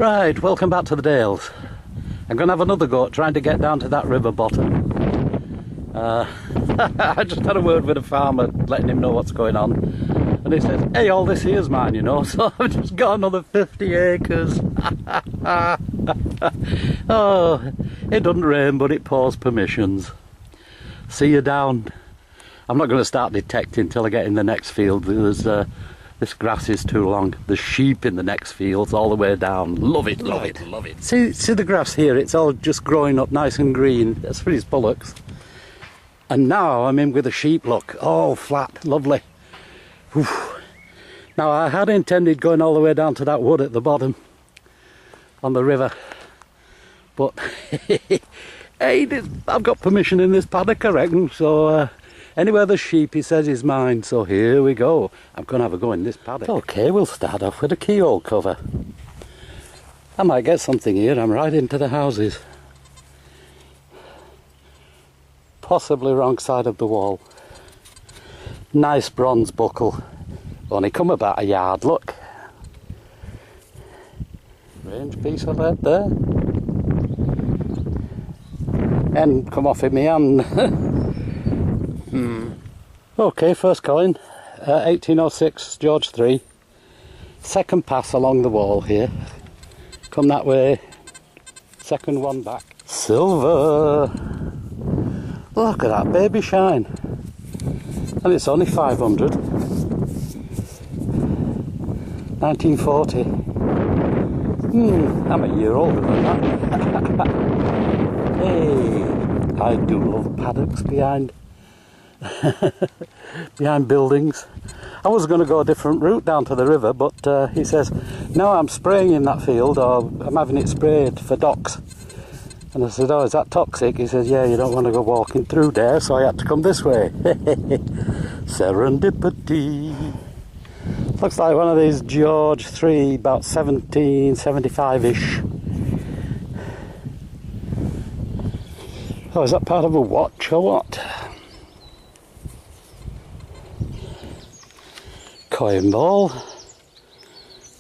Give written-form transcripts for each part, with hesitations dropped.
Right, welcome back to the Dales. I'm going to have another go at trying to get down to that river bottom. I just had a word with a farmer, letting him know what's going on. And he said, hey, all this here's mine, you know, so I've just got another 50 acres. Oh, it doesn't rain, but it pours permissions. See you down. I'm not going to start detecting till I get in the next field. This grass is too long. The sheep in the next fields all the way down. Love it, love it, love it. See the grass here? It's all just growing up nice and green. That's for his bullocks. And now I'm in with the sheep, look. All flat, lovely. Oof. Now I had intended going all the way down to that wood at the bottom on the river. But hey, I've got permission in this paddock, I reckon, so anywhere there's sheep, he says, is mine. So here we go. I'm going to have a go in this paddock. Okay, we'll start off with a keyhole cover. I might get something here. I'm right into the houses. Possibly wrong side of the wall. Nice bronze buckle. Only come about a yard, look. Range piece of lead there. And come off in my hand. Okay, first coin, 1806, George 3. Second pass along the wall here. Come that way, second one back. Silver! Look at that baby shine. And it's only 500. 1940. I'm a year older than that. Hey, I do love paddocks behind buildings. I was going to go a different route down to the river, but he says, no, I'm spraying in that field, or I'm having it sprayed for docks. And I said, oh, is that toxic? He says, yeah, you don't want to go walking through there, so I had to come this way. Serendipity. Looks like one of these George 3, about 1775-ish. Oh, is that part of a watch or what? Coin ball.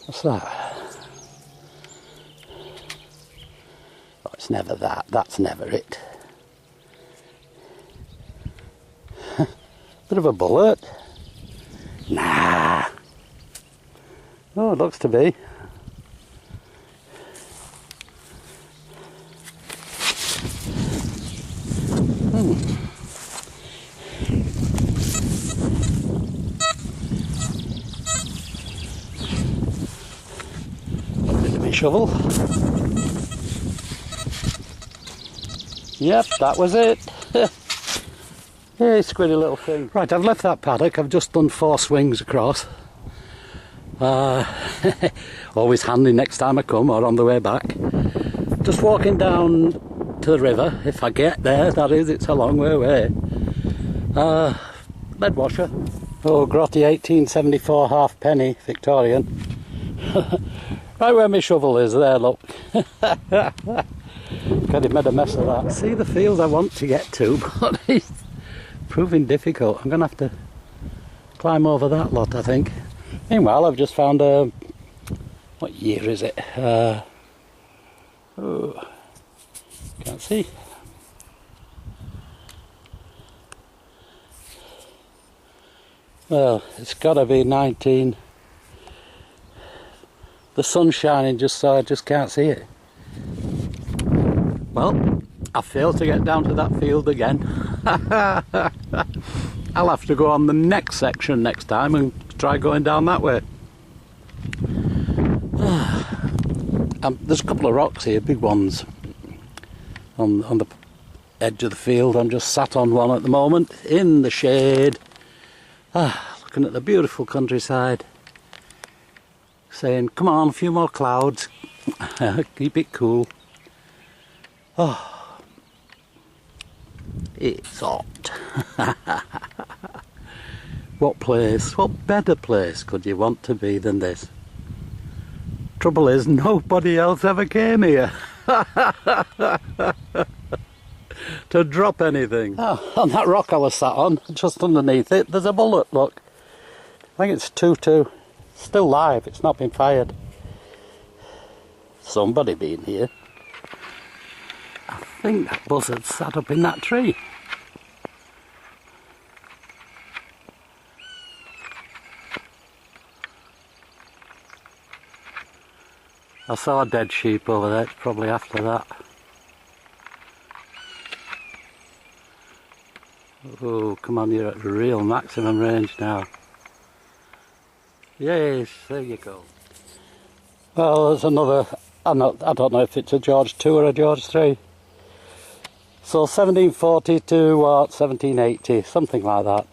What's that? Oh, it's never that. That's never it. Bit of a bullet. Nah. Oh, it looks to be. Shovel. Yep, that was it. Hey, squiddy little thing. Right, I've left that paddock. I've just done 4 swings across. Always handy next time I come, or on the way back. Just walking down to the river, if I get there, that is, it's a long way away. Lead washer. Oh, grotty 1874 halfpenny, Victorian. Right where my shovel is, there, look. God, he made a mess of that. See the field I want to get to, but it's proving difficult. I'm going to have to climb over that lot, I think. Meanwhile, I've just found a... what year is it? Oh, can't see. Well, it's got to be 19... The sun's shining just so I just can't see it. Well, I failed to get down to that field again. I'll have to go on the next section next time and try going down that way. There's a couple of rocks here, big ones, on the edge of the field. I'm just sat on one at the moment, in the shade, looking at the beautiful countryside. Saying, come on, a few more clouds, keep it cool. Oh, it's hot. What place, what better place could you want to be than this? Trouble is, nobody else ever came here to drop anything. Oh, on that rock I was sat on, just underneath it, there's a bullet, look. I think it's 2-2. Still live, it's not been fired. somebody been here. I think that buzzard sat up in that tree. I saw a dead sheep over there, it's probably after that. Oh, come on, you're at real maximum range now. Yes, there you go. Well, there's another, I don't know if it's a George 2 or a George 3. So 1740 to what, 1780, something like that.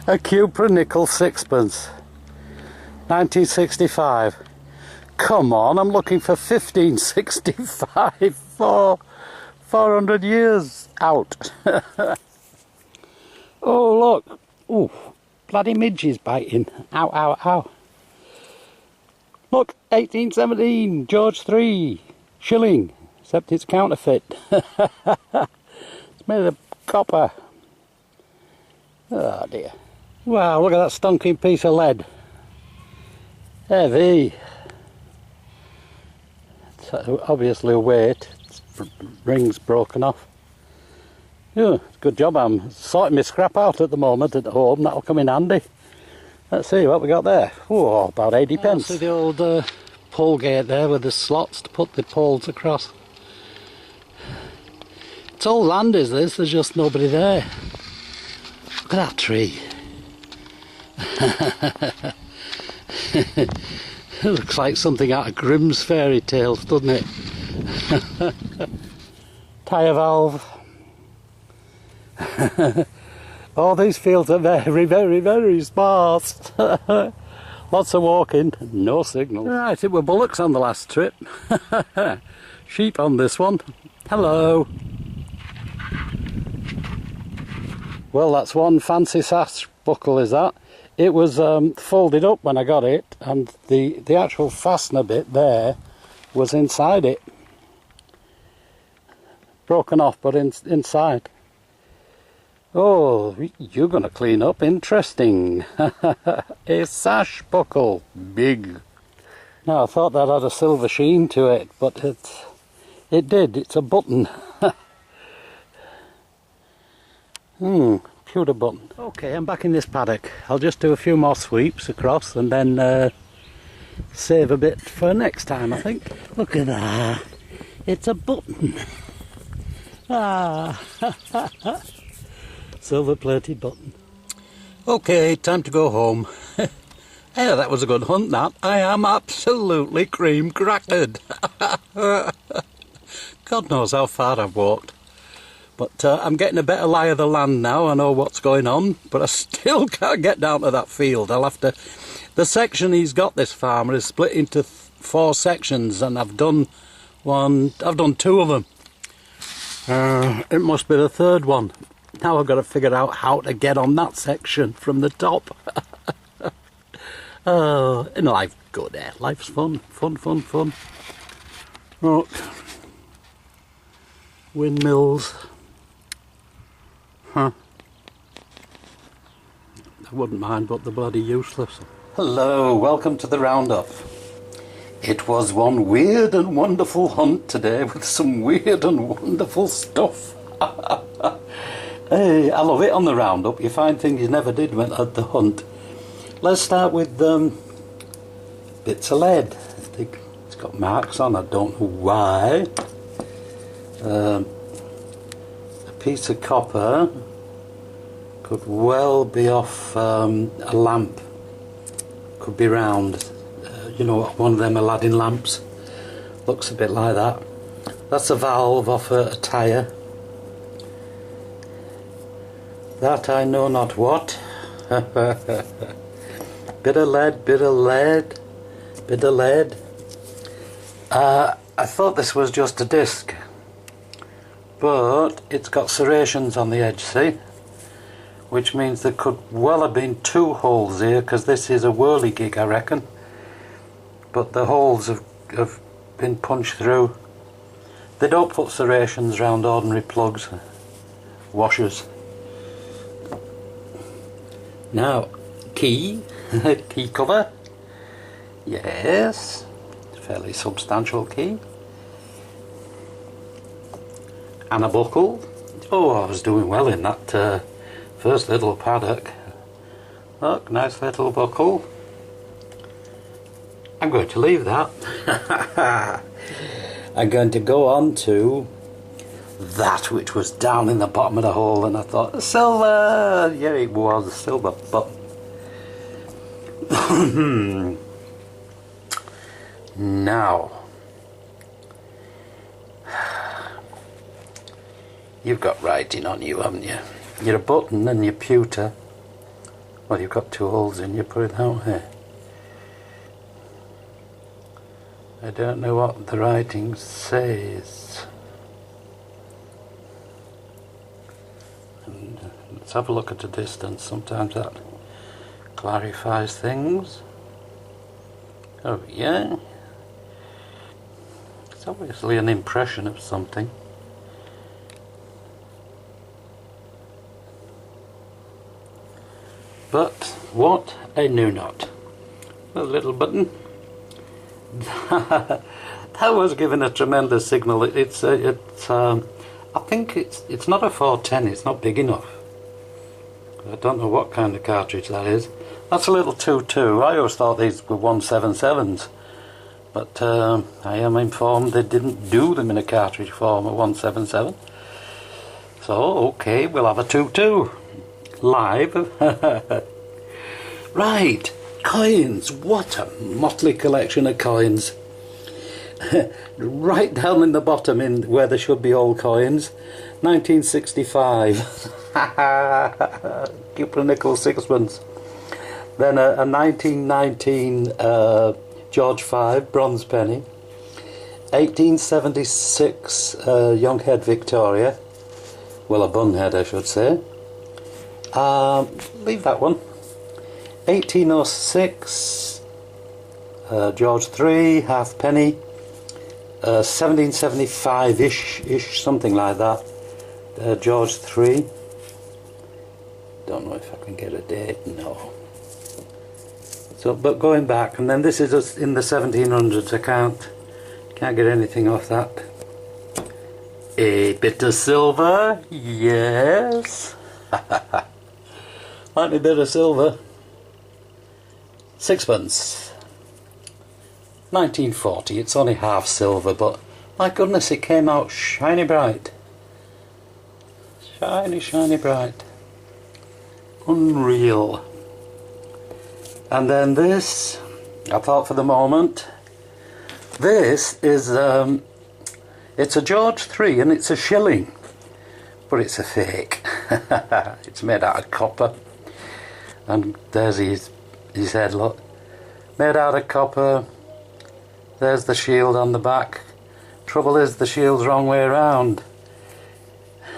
A Cupra nickel sixpence. 1965. Come on, I'm looking for 1565 for 400 years out. Oh look, ooh, bloody midges biting. Ow, ow, ow. Look, 1817, George 3, shilling, except it's counterfeit. It's made of copper. Oh dear. Wow, look at that stonking piece of lead. Heavy. It's obviously a weight. Its ring's broken off. Yeah, good job. I'm sorting my scrap out at the moment at home. That'll come in handy. Let's see what we got there. Oh, about 80 pence. See the old pole gate there with the slots to put the poles across. It's all land, is this? There's just nobody there. Look at that tree. It looks like something out of Grimm's fairy tales, doesn't it? Tyre valve. All these fields are very, very, very sparse. Lots of walking, no signal. Right, it were bullocks on the last trip. Sheep on this one. Hello. Well, that's one fancy Sash buckle, is that? It was folded up when I got it, and the actual fastener bit there was inside it. Broken off, but inside. Oh, you're going to clean up. Interesting. A Sash buckle. Big. Now, I thought that had a silver sheen to it, but it did. It's a button. Pewter button. Okay, I'm back in this paddock. I'll just do a few more sweeps across and then save a bit for next time, I think. Look at that. It's a button. Ah. Silver plated button. Okay, time to go home. Yeah, that was a good hunt, that. I am absolutely cream crackered. God knows how far I've walked. But I'm getting a better lie of the land now. I know what's going on, but I still can't get down to that field. I'll have to... The section he's got, this farmer, is split into 4 sections, and I've done two of them. It must be the third one. Now I've got to figure out how to get on that section from the top. And life's good, eh? Life's fun, fun, fun, fun. Look. Windmills. Huh. I wouldn't mind, but they're bloody useless. Hello, welcome to the roundup. It was one weird and wonderful hunt today with some weird and wonderful stuff. Hey, I love it on the roundup. You find things you never did when at the hunt. Let's start with bits of lead. I think it's got marks on, I don't know why. A piece of copper. Could well be off a lamp. Could be round. You know, one of them Aladdin lamps. Looks a bit like that. That's a valve off a tyre. That I know not what. Bit of lead, bit of lead, bit of lead. I thought this was just a disc, but it's got serrations on the edge, see? Which means there could well have been 2 holes here, because this is a whirligig, I reckon. But the holes have been punched through. They don't put serrations round ordinary plugs, washers. Now, key, key cover. Yes, fairly substantial key. And a buckle. Oh, I was doing well in that first little paddock. Look, nice little buckle. I'm going to leave that. I'm going to go on to that which was down in the bottom of the hole, and I thought, silver! Yeah, it was silver, but now you've got writing on you, haven't you? You're a button and your pewter. Well, you've got two holes in you, put it that way. I don't know what the writing says. And let's have a look at a distance. Sometimes that clarifies things. Oh yeah. It's obviously an impression of something. But what I knew not. A little button. That was given a tremendous signal. I think it's not a 410. It's not big enough. I don't know what kind of cartridge that is. That's a little 2.2. I always thought these were 177s, but I am informed they didn't do them in a cartridge form, a 177. So okay, we'll have a 2.2 live. Right. Coins, what a motley collection of coins. Right down in the bottom, in where there should be old coins, 1965. Keep a nickel sixpence. Then a 1919 George V bronze penny. 1876 Younghead Victoria. Well, a bunhead I should say. Leave that one. 1806 George III halfpenny, 1775-ish, something like that, George III. Don't know if I can get a date, no. So, but going back, and then this is just in the 1700s. I can't get anything off that. A bit of silver, yes. Like a bit of silver. Sixpence. 1940. It's only half silver, but my goodness, it came out shiny bright. Shiny, shiny bright. Unreal. And then this, I thought for the moment, this is, it's a George III and it's a shilling, but it's a fake. It's made out of copper. And there's his head, look. Made out of copper. There's the shield on the back. Trouble is, the shield's wrong way around.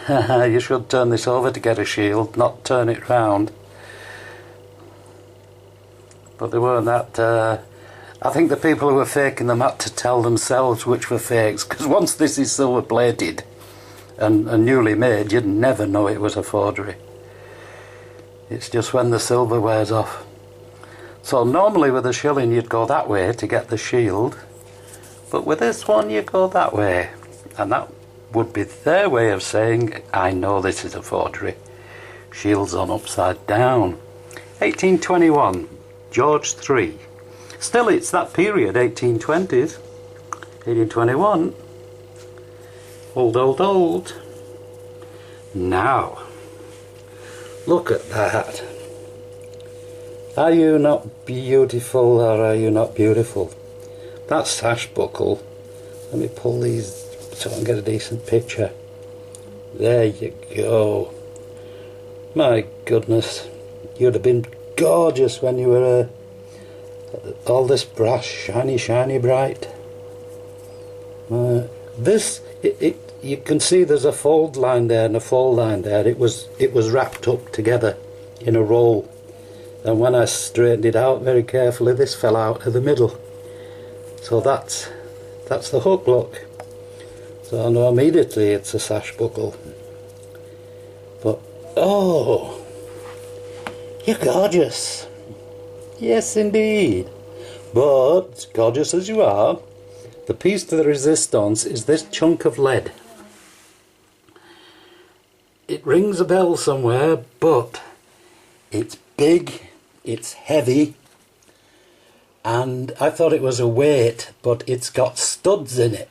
You should turn this over to get a shield, not turn it round. But they weren't that... I think the people who were faking them had to tell themselves which were fakes, because once this is silver plated and newly made, you'd never know it was a forgery. It's just when the silver wears off. So normally with a shilling you'd go that way to get the shield, but with this one you go that way, and that would be their way of saying, I know this is a forgery. Shield's on upside down. 1821, George III. Still, it's that period, 1820s. 1821. Old. Now, look at that. Are you not beautiful, or are you not beautiful? That sash buckle. Let me pull these so I can get a decent picture. There you go. My goodness, you'd have been gorgeous when you were all this brass, shiny, shiny bright. This, you can see there's a fold line there and a fold line there. It was wrapped up together in a roll. And when I straightened it out very carefully, this fell out of the middle. So that's the hook, look. So I know immediately it's a sash buckle. But, oh, you're gorgeous. Yes, indeed. But, gorgeous as you are, the piece de resistance is this chunk of lead. It rings a bell somewhere, but it's big, it's heavy, and I thought it was a weight, but it's got studs in it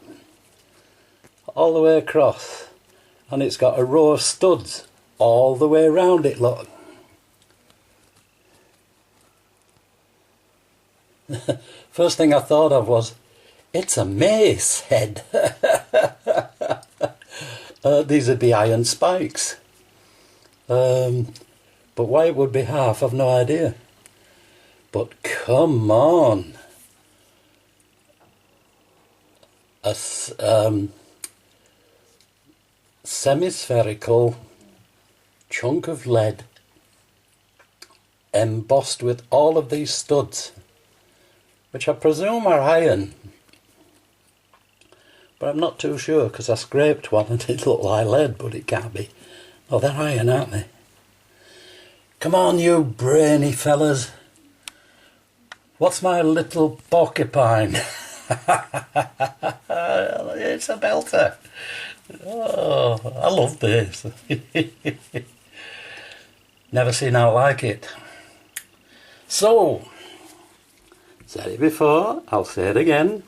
all the way across, and it's got a row of studs all the way around it, look. First thing I thought of was, it's a mace head. These would be iron spikes. But why it would be half, I've no idea. But come on. A semispherical chunk of lead embossed with all of these studs, which I presume are iron, but I'm not too sure because I scraped one and it looked like lead, but it can't be. Oh, they're iron, aren't they? Come on, you brainy fellas. What's my little porcupine? It's a belter. Oh, I love this. Never seen out like it. So, said it before, I'll say it again.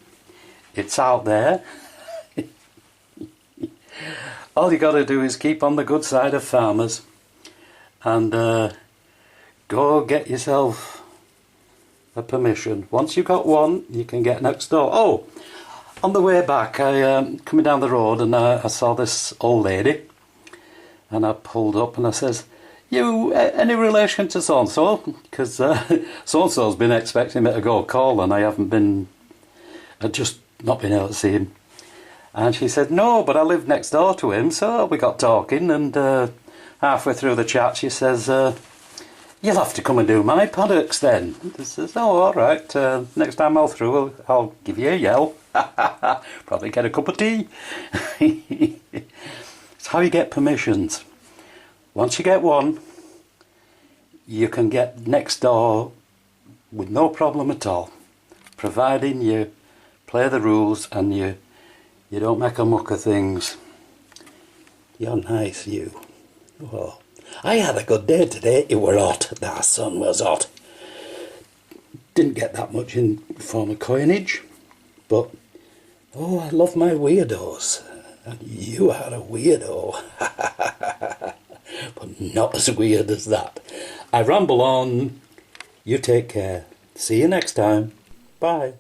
It's out there. All you got to do is keep on the good side of farmers and go get yourself a permission. Once you've got one, you can get next door. Oh, on the way back, I coming down the road, and I saw this old lady, and I pulled up and I says, "You any relation to so and so?" Because so and so's been expecting me to go call, and I haven't been. I've just not been able to see him. And she said, "No, but I live next door to him." So we got talking, and halfway through the chat, she says, "You'll have to come and do my paddocks then." I says, "Oh, all right. Next time I'm through, I'll give you a yell. Probably get a cup of tea." It's how you get permissions. Once you get one, you can get next door with no problem at all, providing you play the rules and you don't make a muck of things. You're nice, you. Oh, I had a good day today. It were hot. The sun was hot. Didn't get that much in form of coinage, but oh, I love my weirdos. And you are a weirdo. But not as weird as that. I ramble on. You take care. See you next time. Bye.